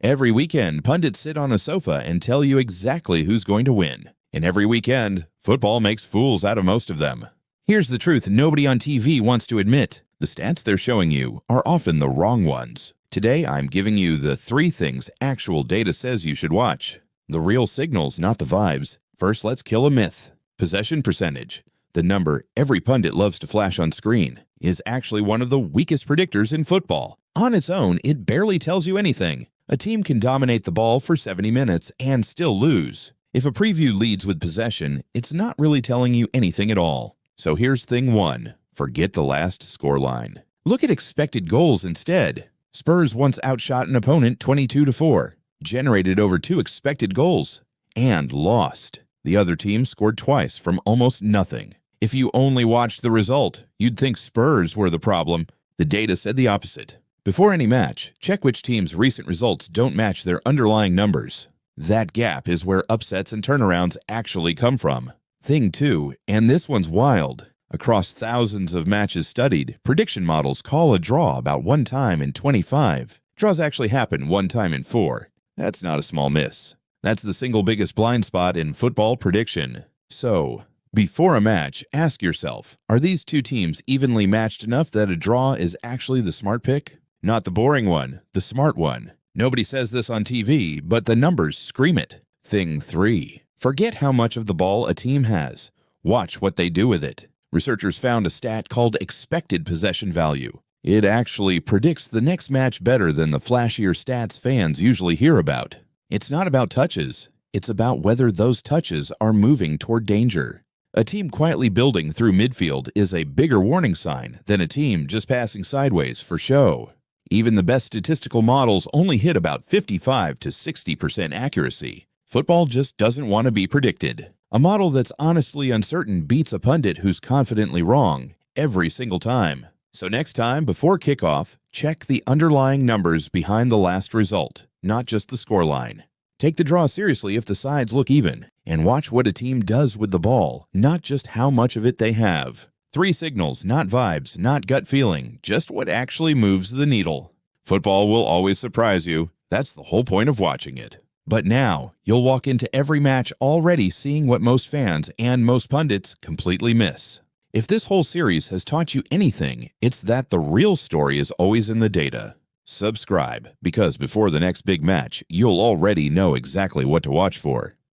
Every weekend, pundits sit on a sofa and tell you exactly who's going to win. And every weekend, football makes fools out of most of them. Here's the truth nobody on TV wants to admit. The stats they're showing you are often the wrong ones. Today, I'm giving you the 3 things actual data says you should watch. The real signals, not the vibes. First, let's kill a myth. Possession percentage, the number every pundit loves to flash on screen, is actually one of the weakest predictors in football. On its own, it barely tells you anything. A team can dominate the ball for 70 minutes and still lose. If a preview leads with possession, it's not really telling you anything at all. So here's thing 1. Forget the last scoreline. Look at expected goals instead. Spurs once outshot an opponent 22-4, generated over 2 expected goals, and lost. The other team scored twice from almost nothing. If you only watched the result, you'd think Spurs were the problem. The data said the opposite. Before any match, check which team's recent results don't match their underlying numbers. That gap is where upsets and turnarounds actually come from. Thing 2, and this one's wild. Across thousands of matches studied, prediction models call a draw about 1 time in 25. Draws actually happen 1 time in 4. That's not a small miss. That's the single biggest blind spot in football prediction. So, before a match, ask yourself, are these 2 teams evenly matched enough that a draw is actually the smart pick? Not the boring one, the smart one. Nobody says this on TV, but the numbers scream it. Thing 3. Forget how much of the ball a team has. Watch what they do with it. Researchers found a stat called expected possession value. It actually predicts the next match better than the flashier stats fans usually hear about. It's not about touches. It's about whether those touches are moving toward danger. A team quietly building through midfield is a bigger warning sign than a team just passing sideways for show. Even the best statistical models only hit about 55 to 60% accuracy. Football just doesn't want to be predicted. A model that's honestly uncertain beats a pundit who's confidently wrong every single time. So next time, before kickoff, check the underlying numbers behind the last result, not just the scoreline. Take the draw seriously if the sides look even, and watch what a team does with the ball, not just how much of it they have. 3 signals, not vibes, not gut feeling, just what actually moves the needle. Football will always surprise you. That's the whole point of watching it. But now, you'll walk into every match already seeing what most fans and most pundits completely miss. If this whole series has taught you anything, it's that the real story is always in the data. Subscribe, because before the next big match, you'll already know exactly what to watch for.